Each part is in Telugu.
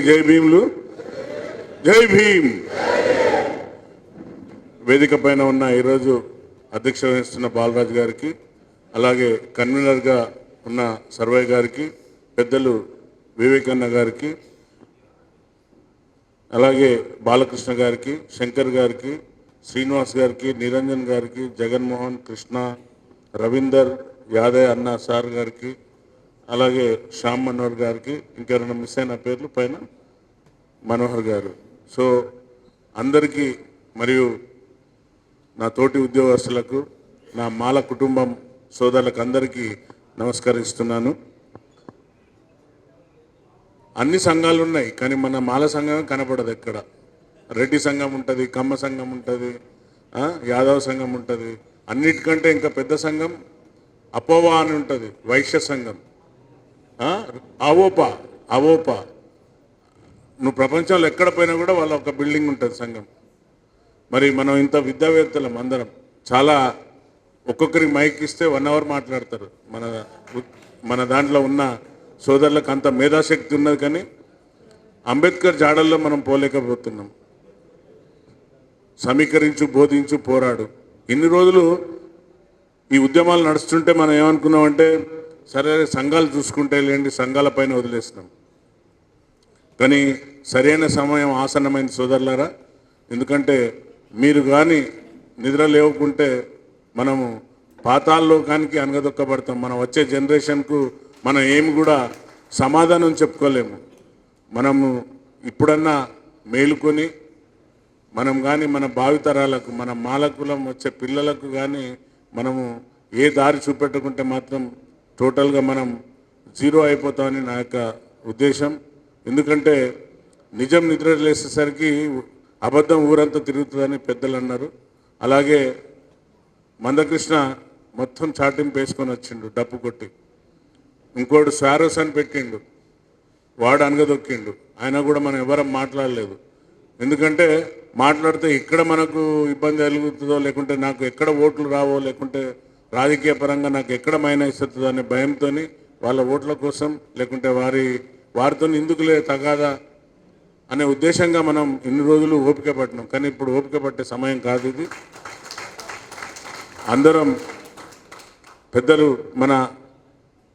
జై భీములు, జై భీమ్. వేదిక పైన ఉన్న ఈరోజు అధ్యక్ష వహిస్తున్న బాలరాజు గారికి, అలాగే కన్వీనర్గా ఉన్న సర్వయ్య గారికి, పెద్దలు వివేకన్న గారికి, అలాగే బాలకృష్ణ గారికి, శంకర్ గారికి, శ్రీనివాస్ గారికి, నిరంజన్ గారికి, జగన్మోహన్, కృష్ణ, రవీందర్, యాదవ్ అన్న సార్ గారికి, అలాగే శ్యామ్ మనోహర్ గారికి, ఇంకెవరైనా మిస్ అయిన పేర్లు పైన మనోహర్ గారు. సో అందరికీ మరియు నా తోటి ఉద్యోగస్తులకు, నా మాల కుటుంబం సోదరులకు అందరికీ నమస్కరిస్తున్నాను. అన్ని సంఘాలు ఉన్నాయి, కానీ మన మాల సంఘం కనపడదు. ఎక్కడ రెడ్డి సంఘం ఉంటుంది, కమ్మ సంఘం ఉంటుంది, యాదవ్ సంఘం ఉంటుంది. అన్నిటికంటే ఇంకా పెద్ద సంఘం అపోవా అని ఉంటుంది, వైశ్య సంఘం, అవోపా. నువ్వు ప్రపంచంలో ఎక్కడ పోయినా కూడా వాళ్ళ ఒక బిల్డింగ్ ఉంటుంది సంఘం. మరి మనం ఇంత విద్యావేత్తలం అందరం, చాలా ఒక్కొక్కరికి మైక్ ఇస్తే 1 అవర్ మాట్లాడతారు. మన దాంట్లో ఉన్న సోదరులకు అంత మేధాశక్తి ఉన్నది, కానీ అంబేద్కర్ జాడల్లో మనం పోలేకపోతున్నాం. సమీకరించు, బోధించు, పోరాడు. ఇన్ని రోజులు ఈ ఉద్యమాలు నడుస్తుంటే మనం ఏమనుకున్నామంటే, సరే సంఘాలు చూసుకుంటే లేండి, సంఘాల పైన వదిలేస్తున్నాం. కానీ సరైన సమయం ఆసన్నమైన సోదరులారా. ఎందుకంటే మీరు కానీ నిద్ర లేవకుంటే మనము పాతాల్లోకానికి అనగదొక్కబడతాం. మనం వచ్చే జనరేషన్కు మనం ఏమి కూడా సమాధానం చెప్పుకోలేము. మనము ఇప్పుడన్నా మేలుకొని మనం కానీ మన భావితరాలకు, మన మాలకులం వచ్చే పిల్లలకు కానీ మనము ఏ దారి చూపెట్టుకుంటే మాత్రం టోటల్గా మనం జీరో అయిపోతామని నా యొక్క ఉద్దేశం. ఎందుకంటే నిజం నిద్ర లేసేసరికి అబద్ధం ఊరంతా తిరుగుతుందని పెద్దలు అన్నారు. అలాగే మందకృష్ణ మొత్తం చాటింపు వేసుకొని వచ్చిండు, డప్పు కొట్టి. ఇంకోటి స్వారోస్ అని పెట్టిండు, వాడు అనగదొక్కిండు. ఆయన కూడా మనం ఎవరం మాట్లాడలేదు. ఎందుకంటే మాట్లాడితే ఇక్కడ మనకు ఇబ్బంది కలుగుతుందో, లేకుంటే నాకు ఎక్కడ ఓట్లు రావో, లేకుంటే రాజకీయ పరంగా నాకు ఎక్కడ మైనస్ అవుతుందో అనే భయంతో వాళ్ళ ఓట్ల కోసం, లేకుంటే వారితో ఎందుకులే తగాదా అనే ఉద్దేశంగా మనం ఇన్ని రోజులు ఓపిక పట్టినాం. కానీ ఇప్పుడు ఓపిక పట్టే సమయం కాదు ఇది. అందరం పెద్దలు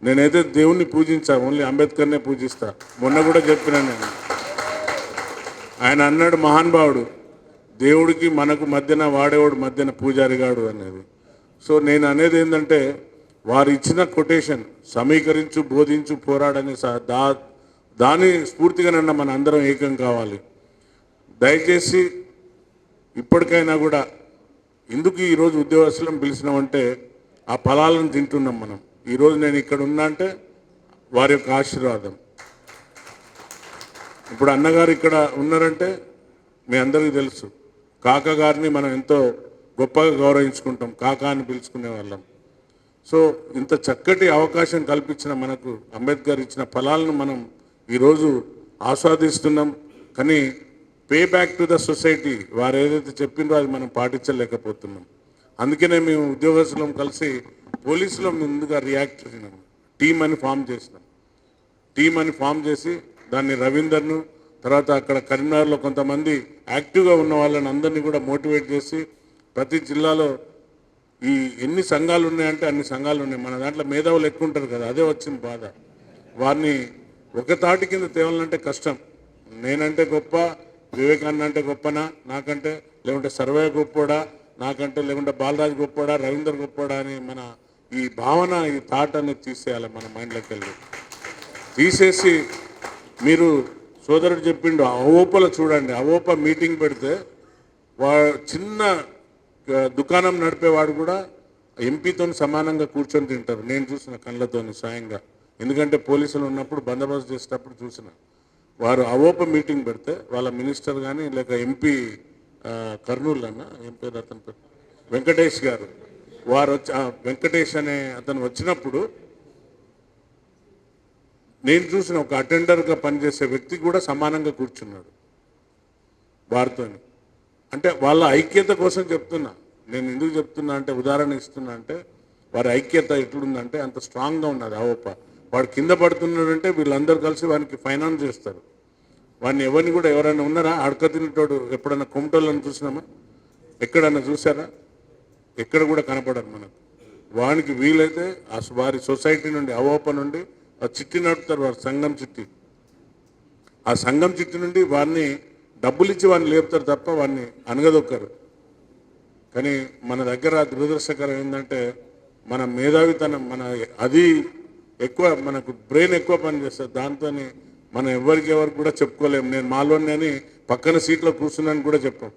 నేనైతే దేవుణ్ణి పూజించా, ఓన్లీ అంబేద్కర్నే పూజిస్తా. మొన్న కూడా చెప్పినా నేను, ఆయన అన్నాడు మహానుభావుడు, దేవుడికి మనకు మధ్యన వాడేవాడు మధ్యన పూజారిగాడు అనేది. సో నేను అనేది ఏంటంటే, వారు ఇచ్చిన కొటేషన్ సమీకరించు, బోధించు, పోరాడని దాని స్ఫూర్తిగానన్నా మన అందరం ఏకం కావాలి. దయచేసి ఇప్పటికైనా కూడా ఎందుకు ఈరోజు ఉద్యోగస్తులను పిలిచినామంటే, ఆ ఫలాలను తింటున్నాం మనం. ఈరోజు నేను ఇక్కడ ఉన్నా అంటే వారి యొక్క ఆశీర్వాదం. ఇప్పుడు అన్నగారు ఇక్కడ ఉన్నారంటే మీ అందరికీ తెలుసు, కాకా గారిని మనం ఎంతో గొప్పగా గౌరవించుకుంటాం, కాకా అని పిలుచుకునే వాళ్ళం. సో ఇంత చక్కటి అవకాశం కల్పించిన మనకు అంబేద్కర్ ఇచ్చిన ఫలాలను మనం ఈరోజు ఆస్వాదిస్తున్నాం. కానీ pay back to the society వారు ఏదైతే చెప్పిందో అది మనం పాటించలేకపోతున్నాం. అందుకనే మేము ఉద్యోగస్తులం కలిసి పోలీసులో ముందుగా రియాక్ట్ చేసినాం. టీం అని ఫామ్ చేసి దాన్ని రవీందర్ను, తర్వాత అక్కడ కరీంనగర్లో కొంతమంది యాక్టివ్గా ఉన్న వాళ్ళని అందరినీ కూడా మోటివేట్ చేసి, ప్రతి జిల్లాలో ఈ ఎన్ని సంఘాలు ఉన్నాయంటే అన్ని సంఘాలు ఉన్నాయి. మన దాంట్లో మేధావులు ఎక్కువ ఉంటారు కదా, అదే వచ్చింది బాధ. వారిని ఒక తాటి కింద తేవాలంటే కష్టం. నేనంటే గొప్ప, వివేకానంద అంటే గొప్పనా నాకంటే, లేకుంటే సర్వయ్య గొప్పోడా నాకంటే, లేకుంటే బాలరాజు గొప్పోడా, రవీందర్ గొప్పోడా అని మన ఈ భావన, ఈ థాట్ అనేది తీసేయాలి మన మైండ్లోకి వెళ్ళి. తీసేసి మీరు సోదరుడు చెప్పిండు అవోపలో చూడండి, అవోప మీటింగ్ పెడితే చిన్న దుకాణం నడిపేవాడు కూడా ఎంపీతో సమానంగా కూర్చొని తింటారు. నేను చూసిన కళ్ళతోని స్వయంగా. ఎందుకంటే పోలీసులు ఉన్నప్పుడు బందోబస్తు చేసేటప్పుడు చూసిన. వారు అవోప మీటింగ్ పెడితే వాళ్ళ మినిస్టర్ కానీ, లేక ఎంపీ కర్నూలు అన్న ఎంపీ అతని పేరు వెంకటేష్ గారు, వారు వెంకటేష్ అనే అతను వచ్చినప్పుడు నేను చూసిన ఒక అటెండర్గా పనిచేసే వ్యక్తి కూడా సమానంగా కూర్చున్నాడు వారితో. అంటే వాళ్ళ ఐక్యత కోసం చెప్తున్నా. నేను ఎందుకు చెప్తున్నా అంటే, ఉదాహరణ ఇస్తున్నా అంటే, వారి ఐక్యత ఎట్లుందంటే అంత స్ట్రాంగ్గా ఉన్నది. అవోప వాడు కింద పడుతున్నాడంటే వీళ్ళందరూ కలిసి వానికి ఫైనాన్స్ చేస్తారు. వాడిని ఎవరిని కూడా ఎవరైనా ఉన్నారా అడక తినేటోడు ఎప్పుడన్నా కొమటోళ్ళని చూసినామా? ఎక్కడన్నా చూసారా? ఎక్కడ కూడా కనపడరు మనకు. వానికి వీలైతే వారి సొసైటీ నుండి అవోప నుండి ఆ చిట్టి నడుపుతారు, వారి సంఘం చిట్టి. ఆ సంఘం చిట్టి నుండి వాడిని డబ్బులు ఇచ్చి వాడిని లేపుతారు తప్ప వాడిని అనగదొక్కరు. కానీ మన దగ్గర దురదృష్టకరం ఏంటంటే మన మేధావితనం, మన అది ఎక్కువ, మనకు బ్రెయిన్ ఎక్కువ పనిచేస్తుంది. దాంతో మనం ఎవరికి కూడా చెప్పుకోలేము. నేను మాలోని అని పక్కన సీట్లో కూర్చున్నాను కూడా చెప్పాం.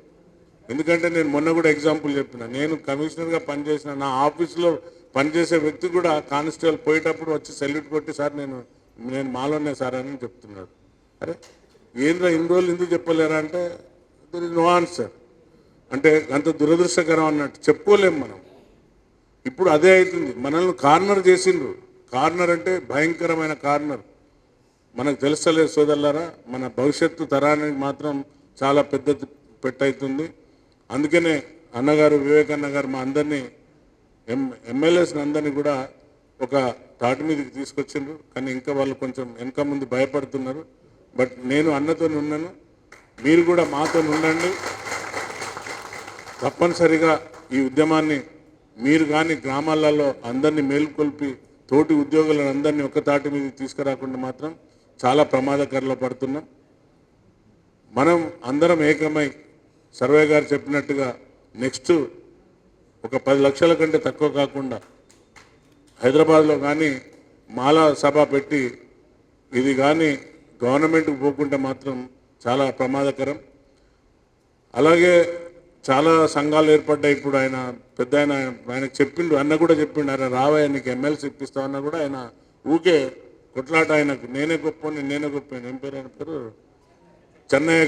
ఎందుకంటే నేను మొన్న కూడా ఎగ్జాంపుల్ చెప్పిన, నేను కమిషనర్గా పనిచేసిన నా ఆఫీస్లో పనిచేసే వ్యక్తి కూడా కానిస్టేబుల్ పోయేటప్పుడు వచ్చి సెల్యూట్ కొట్టి సార్ నేను మాలోనే సార్ అని చెప్తున్నాడు. అరే ఏంద్రా ఇన్ని రోజులు ఎందుకు చెప్పలేరా అంటే దర్ ఇస్ నో ఆన్సర్. అంటే అంత దురదృష్టకరం అన్నట్టు చెప్పుకోలేము మనం. ఇప్పుడు అదే అవుతుంది. మనల్ని కార్నర్ చేసిండ్రు. కార్నర్ అంటే భయంకరమైన కార్నర్. మనకు తెలుస్తలేదు సోదరులారా, మన భవిష్యత్తు తరానికి మాత్రం చాలా పెద్ద పెట్టవుతుంది. అందుకనే అన్నగారు, వివేకన్న గారు మా అందరినీ ఎమ్మెల్యేస్ని అందరినీ కూడా ఒక తాటి మీదకి తీసుకొచ్చిండ్రు. కానీ ఇంకా వాళ్ళు కొంచెం వెనక ముందు భయపడుతున్నారు. బట్ నేను అన్నతో ఉన్నాను, మీరు కూడా మాతో ఉండండి. తప్పనిసరిగా ఈ ఉద్యమాన్ని మీరు కానీ గ్రామాలలో అందరినీ మేలుకొల్పి తోటి ఉద్యోగులను అందరినీ ఒక్క తాటి మీద తీసుకురాకుండా మాత్రం చాలా ప్రమాదకరంలో పడుతున్నాం. మనం అందరం ఏకమై సర్వే గారు చెప్పినట్టుగా నెక్స్ట్ ఒక 10 లక్షల కంటే తక్కువ కాకుండా హైదరాబాద్లో కానీ మాలా సభ పెట్టి ఇది కానీ గవర్నమెంట్కి పోకుంటే మాత్రం చాలా ప్రమాదకరం. అలాగే చాలా సంఘాలు ఏర్పడ్డాయి. ఇప్పుడు ఆయన పెద్ద ఆయనకు చెప్పిండు, అన్న కూడా చెప్పిండు, ఆయన రావయ్య నీకు ఎమ్మెల్సీ ఇప్పిస్తామన్నా కూడా ఆయన ఊకే కొట్లాట. ఆయనకు నేనే గొప్పని ఏం పేరు ఆయన పేరు చెన్నయ్య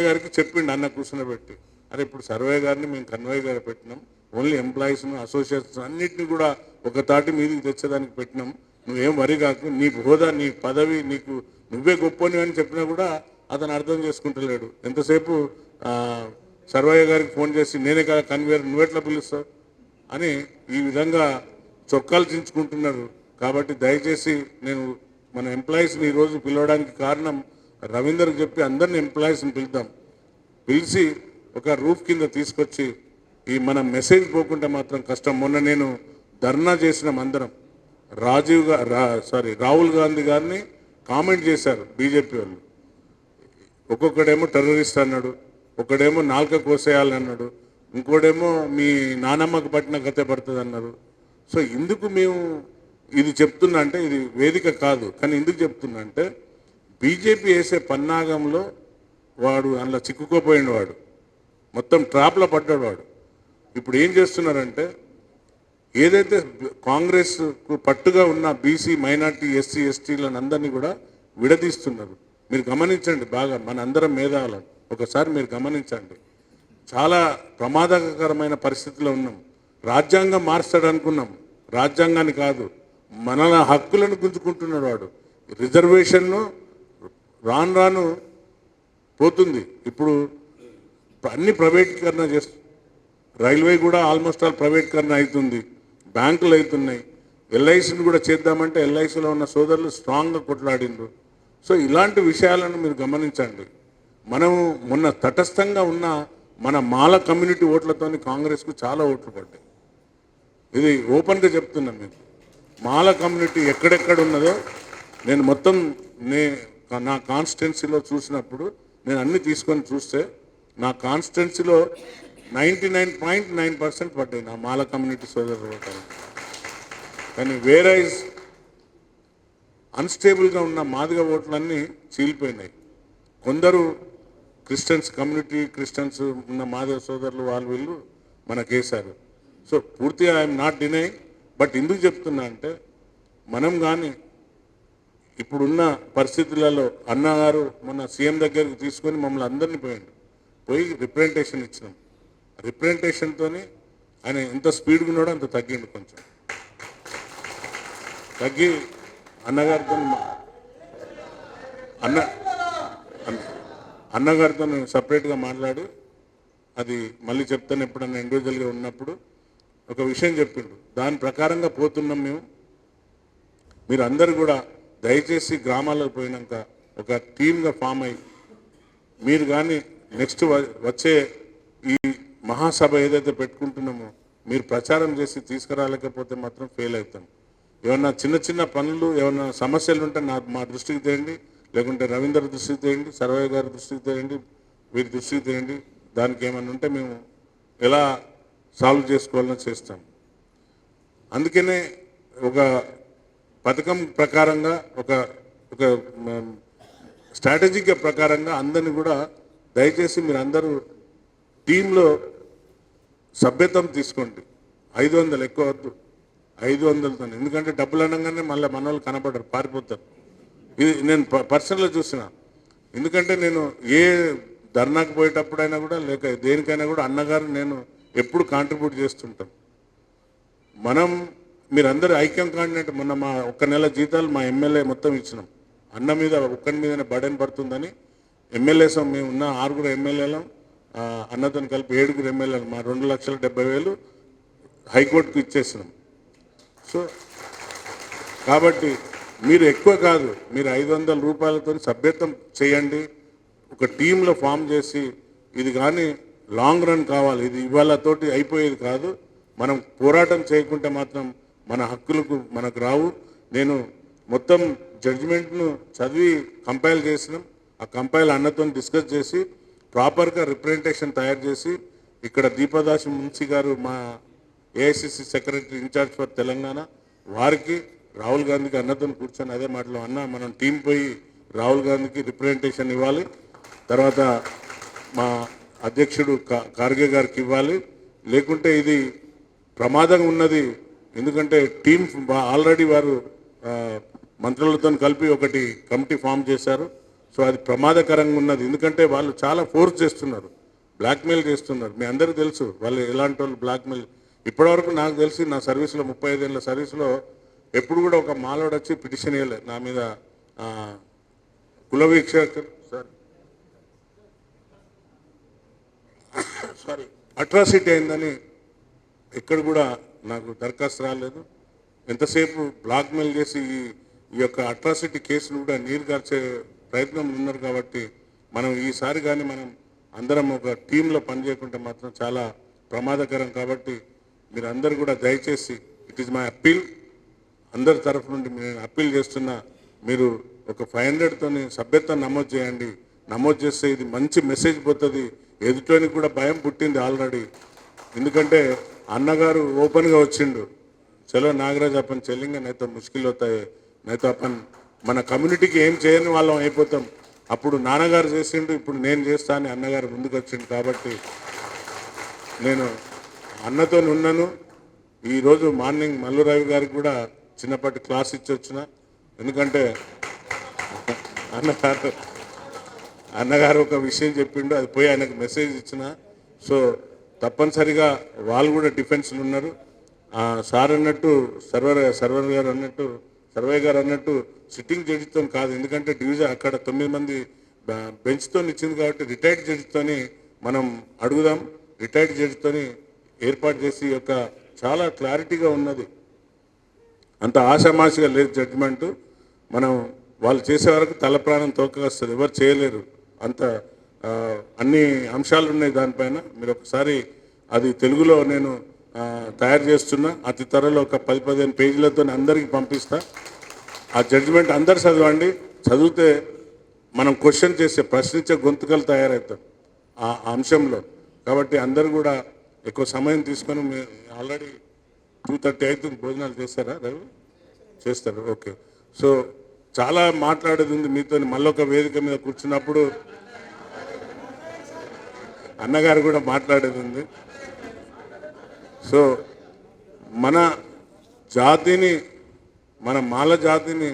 గారికి చెప్పిండు అన్న కూర్చునబెట్టి, అరే ఇప్పుడు సర్వే గారిని మేము కన్వయ్య గారు పెట్టినాం, ఓన్లీ ఎంప్లాయీస్ను అసోసియేషన్స్ అన్నింటినీ కూడా ఒక తాటి మీదకి తెచ్చేదానికి పెట్టినాం, నువ్వేం వరి కాకు, నీ హోదా నీ పదవి నీకు నువ్వే గొప్పని అని చెప్పినా కూడా అతను అర్థం చేసుకుంటలేడు. ఎంతసేపు సర్వయ్య గారికి ఫోన్ చేసి నేనే కదా కన్వీనర్ నువ్వెట్లా పిలుస్తావు అని ఈ విధంగా చొక్కాలు చించుకుంటున్నారు. కాబట్టి దయచేసి నేను మన ఎంప్లాయీస్ని ఈరోజు పిలవడానికి కారణం రవీందర్కి చెప్పి అందరిని ఎంప్లాయీస్ని పిలిచి ఒక రూఫ్ కింద తీసుకొచ్చి ఈ మన మెసేజ్ పోకుండా మాత్రం కష్టం. మొన్న నేను ధర్నా చేసినాం అందరం. రాహుల్ గాంధీ గారిని కామెంట్ చేశారు బీజేపీ వాళ్ళు. ఒక్కొక్కడేమో టెర్రరిస్ట్ అన్నాడు, ఒకడేమో నాలుక కోసేయాలని అన్నాడు, ఇంకోడేమో మీ నానమ్మకు పట్టిన గతే పడుతుంది అన్నారు. సో ఎందుకు మేము ఇది చెప్తున్నా అంటే ఇది వేదిక కాదు, కానీ ఎందుకు చెప్తున్నా అంటే బీజేపీ వేసే పన్నాగంలో వాడు అందులో చిక్కుకోపోయిన వాడు, మొత్తం ట్రాప్లో పడ్డాడు వాడు. ఇప్పుడు ఏం చేస్తున్నారంటే ఏదైతే కాంగ్రెస్కు పట్టుగా ఉన్న బీసీ మైనార్టీ ఎస్సీ ఎస్టీలను అందరినీ కూడా విడదీస్తున్నారు. మీరు గమనించండి బాగా, మన అందరం మేధావులం, ఒకసారి మీరు గమనించండి. చాలా ప్రమాదకరమైన పరిస్థితిలో ఉన్నాం. రాజ్యాంగం మార్చాడు అనుకున్నాం, రాజ్యాంగాన్ని కాదు, మన హక్కులను గుంజుకుంటున్నాడు వాడు. రిజర్వేషన్ను రాను పోతుంది. ఇప్పుడు అన్ని ప్రైవేటీకరణ చేస్తు, రైల్వే కూడా ఆల్మోస్ట్ ఆల్ ప్రైవేటీకరణ అవుతుంది, బ్యాంకులు అవుతున్నాయి. ఎల్ఐసిని కూడా చేద్దామంటే ఎల్ఐసిలో ఉన్న సోదరులు స్ట్రాంగ్గా కొట్లాడిండ్రు. సో ఇలాంటి విషయాలను మీరు గమనించండి. మనము మొన్న తటస్థంగా ఉన్న మన మాల కమ్యూనిటీ ఓట్లతోని కాంగ్రెస్కు చాలా ఓట్లు పడ్డాయి. ఇది ఓపెన్గా చెప్తున్నాం మీకు. మాల కమ్యూనిటీ ఎక్కడెక్కడ ఉన్నదో నేను మొత్తం నా కాన్స్టిట్యున్సీలో చూసినప్పుడు నేను అన్ని తీసుకొని చూస్తే నా కాన్స్టిట్యున్సీలో 99.9% పడ్డాయి నా మాల కమ్యూనిటీ సోదరులు ఓటాలు. కానీ వేరే అన్స్టేబుల్గా ఉన్న మాదిగ ఓట్లన్నీ చీలిపోయినాయి. కొందరు క్రిస్టియన్స్ ఉన్న మాదిగ సోదరులు వీళ్ళు మనకేశారు. సో పూర్తిగా ఐఎమ్ నాట్ డినై. బట్ ఎందుకు చెప్తున్నా అంటే మనం కానీ ఇప్పుడున్న పరిస్థితులలో అన్నగారు మొన్న సీఎం దగ్గరికి తీసుకొని మమ్మల్ని అందరినీ పోయి రిప్రజెంటేషన్ ఇచ్చినాం. రిప్రజెంటేషన్తో ఆయన ఎంత స్పీడ్గా ఉన్నాడో అంత తగ్గిండు, కొంచెం తగ్గి అన్నగారితో అన్నగారితో సపరేట్గా మాట్లాడి అది మళ్ళీ చెప్తాను ఎప్పుడన్నా ఇండివిజువల్గా ఉన్నప్పుడు ఒక విషయం చెప్పిండు. దాని ప్రకారంగా పోతున్నాం మేము. మీరు అందరు కూడా దయచేసి గ్రామాలకు పోయినాక ఒక టీమ్గా ఫామ్ అయ్యి మీరు కానీ నెక్స్ట్ వచ్చే ఈ మహాసభ ఏదైతే పెట్టుకుంటున్నామో మీరు ప్రచారం చేసి తీసుకురాలేకపోతే మాత్రం ఫెయిల్ అవుతాం. ఏమన్నా చిన్న చిన్న పనులు ఏమన్నా సమస్యలు ఉంటే మా దృష్టికి తేయండి, లేకుంటే రవీందర్ దృష్టికి తేయండి, సర్వయ్య గారి దృష్టికి తేయండి, వీరి దృష్టికి తేయండి. దానికి ఏమన్నా ఉంటే మేము ఎలా సాల్వ్ చేసుకోవాలని చేస్తాం. అందుకనే ఒక పథకం ప్రకారంగా ఒక ఒక స్ట్రాటజిక్ ప్రకారంగా అందరినీ కూడా దయచేసి మీరు అందరూ టీంలో సభ్యత్వం తీసుకోండి. 500 ఎక్కువ వద్దు, 500తో. ఎందుకంటే డబ్బులు అనగానే మళ్ళీ మన వాళ్ళు కనపడరు, పారిపోతారు. ఇది నేను పర్సనల్గా చూసిన. ఎందుకంటే నేను ఏ ధర్నాకు పోయేటప్పుడైనా కూడా లేక దేనికైనా కూడా అన్నగారు నేను ఎప్పుడు కాంట్రిబ్యూట్ చేస్తుంటాం. మీరందరూ ఐక్యం కాండినట్టు మొన్న మా ఒక్క నెల జీతాలు మా ఎమ్మెల్యే మొత్తం ఇచ్చినాం. అన్న మీద ఒక్కడి మీదనే బర్డెన్ పడుతుందని ఎమ్మెల్యేసం మేము ఉన్న 6 ఎమ్మెల్యేలం అన్నతో కలిపి 7 ఎమ్మెల్యేలు మా 2,70,000 హైకోర్టుకు ఇచ్చేసినాం. సో కాబట్టి మీరు ఎక్కువ కాదు, మీరు 500 రూపాయలతో సభ్యత్వం చేయండి. ఒక టీంలో ఫామ్ చేసి ఇది కానీ లాంగ్ రన్ కావాలి. ఇది ఇవాళతోటి అయిపోయేది కాదు. మనం పోరాటం చేయకుంటే మాత్రం మన హక్కులకు మనకు రావు. నేను మొత్తం జడ్జిమెంట్ను చదివి కంపైల్ చేసినాం. ఆ కంపైల్ అన్నతో డిస్కస్ చేసి ప్రాపర్గా రిప్రజెంటేషన్ తయారు చేసి ఇక్కడ దీపదాస్ మున్సి గారు మా AICC secretary incharge for Telangana వారికి రాహుల్ గాంధీకి అన్నతో కూర్చొని అదే మాటలో అన్న మనం టీం పోయి రాహుల్ గాంధీకి రిప్రజెంటేషన్ ఇవ్వాలి, తర్వాత మా అధ్యక్షుడు ఖార్గే గారికి ఇవ్వాలి, లేకుంటే ఇది ప్రమాదంగా ఉన్నది. ఎందుకంటే టీం ఆల్రెడీ వారు మంత్రులతో కలిపి ఒకటి కమిటీ ఫామ్ చేశారు. సో అది ప్రమాదకరంగా ఉన్నది. ఎందుకంటే వాళ్ళు చాలా ఫోర్స్ చేస్తున్నారు, బ్లాక్మెయిల్ చేస్తున్నారు. మీ అందరికీ తెలుసు వాళ్ళు ఎలాంటి వాళ్ళు బ్లాక్మెయిల్. ఇప్పటివరకు నాకు తెలిసి నా సర్వీస్లో 35 ఏళ్ళ సర్వీస్లో ఎప్పుడు కూడా ఒక మాలోడు వచ్చి పిటిషన్ ఇవ్వలేదు నా మీద కులవీక్ష సారీ అట్రాసిటీ అయిందని ఎక్కడ కూడా నాకు దరఖాస్తు రాలేదు. ఎంతసేపు బ్లాక్మెయిల్ చేసి ఈ యొక్క అట్రాసిటీ కేసును కూడా నీరు గార్చే ప్రయత్నం ఉన్నారు. కాబట్టి మనం ఈసారి కానీ మనం అందరం ఒక టీంలో పనిచేయకుంటే మాత్రం చాలా ప్రమాదకరం. కాబట్టి మీరు అందరు కూడా దయచేసి ఇట్ ఈజ్ మై అప్పీల్, అందరి తరఫు నుండి నేను అప్పీల్ చేస్తున్నా, మీరు ఒక 500తోని సభ్యత్వం నమోదు చేయండి. నమోదు చేస్తే ఇది మంచి మెసేజ్ పోతుంది. ఎదుటోనికి కూడా భయం పుట్టింది ఆల్రెడీ. ఎందుకంటే అన్నగారు ఓపెన్గా వచ్చిండు, చలో నాగరాజ్ అప్పని చెల్లింగా నైతో ముష్కిల్ అవుతాయి, నైతో అప్పన్ మన కమ్యూనిటీకి ఏం చేయని వాళ్ళం అయిపోతాం. అప్పుడు నాన్నగారు చేసిండు, ఇప్పుడు నేను చేస్తా అని అన్నగారు ముందుకు వచ్చిండు. కాబట్టి నేను అన్నతో ఉన్నాను. ఈరోజు మార్నింగ్ మల్లు రవి గారికి కూడా చిన్నపాటి క్లాస్ ఇచ్చి వచ్చిన. ఎందుకంటే అన్నగారు ఒక విషయం చెప్పిండు, అది పోయి ఆయనకు మెసేజ్ ఇచ్చిన. సో తప్పనిసరిగా వాళ్ళు కూడా డిఫెన్స్లో ఉన్నారు. సార్ అన్నట్టు సర్వయ్య గారు అన్నట్టు సిట్టింగ్ జడ్జితో కాదు. ఎందుకంటే డివిజన్ అక్కడ 9 మంది బెంచ్తో ఇచ్చింది కాబట్టి రిటైర్డ్ జడ్జితోని మనం అడుగుదాం. రిటైర్డ్ జడ్జితోని ఏర్పాటు చేసి యొక్క చాలా క్లారిటీగా ఉన్నది, అంత ఆషామాషిగా లేదు జడ్జిమెంటు. మనం వాళ్ళు చేసే వరకు తల ప్రాణం తోకగొస్తుంది, ఎవరు చేయలేరు. అంత అన్ని అంశాలు ఉన్నాయి దానిపైన. మీరు ఒకసారి అది తెలుగులో నేను తయారు చేస్తున్నా, అతి త్వరలో ఒక 10-15 పేజీలతో అందరికీ పంపిస్తా. ఆ జడ్జిమెంట్ అందరు చదవండి. చదివితే మనం క్వశ్చన్ చేసే ప్రశ్నించే గొంతుకలు తయారవుతాం ఆ అంశంలో. కాబట్టి అందరు కూడా ఎక్కువ సమయం తీసుకొని ఆల్రెడీ 2:30 అవుతుంది. భోజనాలు చేస్తారా రవి? చేస్తారు, ఓకే. సో చాలా మాట్లాడేది ఉంది మీతో. మళ్ళొక వేదిక మీద కూర్చున్నప్పుడు అన్నగారు కూడా మాట్లాడేది ఉంది. సో మన జాతిని, మన మాల జాతిని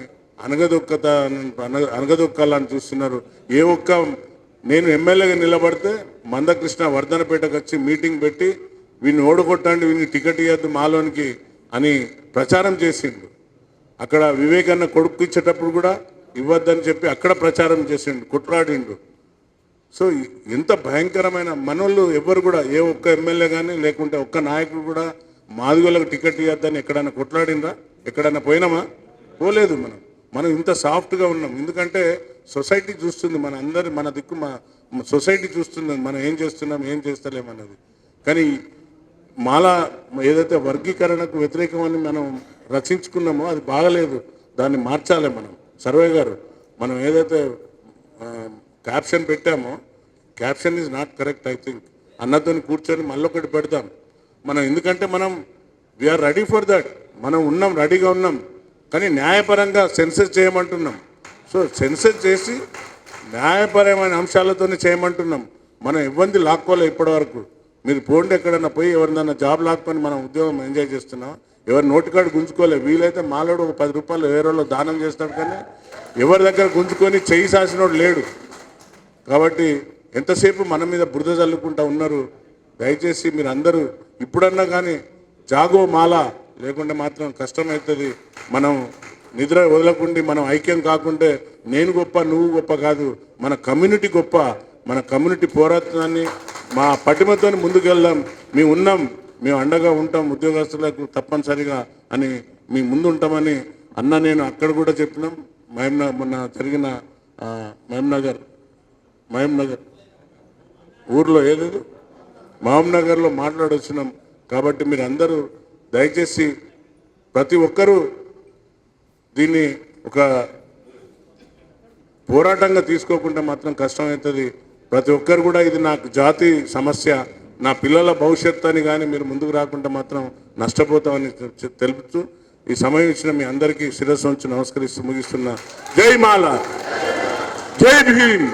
అనగదొక్కాలని చూస్తున్నారు. ఏ ఒక్క నేను ఎమ్మెల్యేగా నిలబడితే మందకృష్ణ వర్ధనపేటకు వచ్చి మీటింగ్ పెట్టి వీడిని ఓడగొట్టండి, వీడిని టికెట్ ఇవ్వద్దు మాలోనికి అని ప్రచారం చేసిండు. అక్కడ వివేకన్న కొడుకు ఇచ్చేటప్పుడు కూడా ఇవ్వద్దని చెప్పి అక్కడ ప్రచారం చేసిండు, కొట్లాడిండు. సో ఎంత భయంకరమైన మనోళ్ళు ఎవరు కూడా ఏ ఒక్క ఎమ్మెల్యే కానీ లేకుంటే ఒక్క నాయకుడు కూడా మాదిగోళ్ళకి టికెట్ ఇవ్వద్దని ఎక్కడైనా కొట్లాడినరా? ఎక్కడైనా పోయినామా? పోలేదు. మనం ఇంత సాఫ్ట్గా ఉన్నాం. ఎందుకంటే సొసైటీ చూస్తుంది, మన అందరి మన దిక్కు మన సొసైటీ చూస్తుంది మనం ఏం చేస్తున్నాం ఏం చేస్తలేమన్నది. కానీ మాలా ఏదైతే వర్గీకరణకు వ్యతిరేకమని మనం రచించుకున్నామో అది బాగలేదు, దాన్ని మార్చాలి మనం. సర్వే గారు మనం ఏదైతే క్యాప్షన్ పెట్టామో caption is not correct. I think అన్నతో కూర్చొని మళ్ళొకటి పెడతాం మనం, ఎందుకంటే మనం వీఆర్ రెడీ ఫర్ దట్, మనం ఉన్నాం, రెడీగా ఉన్నాం. కానీ న్యాయపరంగా సెన్సెస్ చేయమంటున్నాం. సో సెన్సెస్ చేసి న్యాయపరమైన అంశాలతోనే చేయమంటున్నాం. మనం ఇబ్బంది లాక్కోలే ఇప్పటివరకు. మీరు పోండి ఎక్కడన్నా పోయి ఎవరినన్నా జాబ్ లాక్కొని మనం ఉద్యోగం ఎంజాయ్ చేస్తున్నాం, ఎవరి నోటికాడు గుంజుకోలే. వీలైతే మాలోడు ఒక 10 రూపాయలు వేరే వాళ్ళు దానం చేస్తాడు, కానీ ఎవరి దగ్గర గుంజుకొని చెయ్యి సాసినోడు లేడు. కాబట్టి ఎంతసేపు మన మీద బురద చల్లుకుంటా ఉన్నారు. దయచేసి మీరు అందరూ ఇప్పుడన్నా కానీ జాగో మాల, లేకుంటే మాత్రం కష్టమవుతుంది. మనం నిద్ర వదలకుండి మనం ఐక్యం కాకుంటే నేను గొప్ప నువ్వు గొప్ప కాదు, మన కమ్యూనిటీ గొప్ప. మన కమ్యూనిటీ పోరాటాన్ని మా పటిమతో ముందుకెళ్దాం. మేము ఉన్నాం, మేము అండగా ఉంటాం ఉద్యోగస్తులకు తప్పనిసరిగా అని మీ ముందు ఉంటామని అన్న నేను అక్కడ కూడా చెప్పినాం. మొన్న జరిగిన మహంనగర్ ఊర్లో ఏదేదో మహంనగర్లో మాట్లాడొచ్చినాం. కాబట్టి మీరు అందరూ దయచేసి ప్రతి ఒక్కరూ దీన్ని ఒక పోరాటంగా తీసుకోకుండా మాత్రం కష్టమవుతుంది. ప్రతి ఒక్కరు కూడా ఇది నాకు జాతి సమస్య, నా పిల్లల భవిష్యత్తు అని కానీ మీరు ముందుకు రాకుండా మాత్రం నష్టపోతామని తెలుపుతూ ఈ సమయం ఇచ్చిన మీ అందరికీ శిరస్సు ఉంచి నమస్కరిస్తూ ముగిస్తున్నా. జై మాల, జై భీమ్.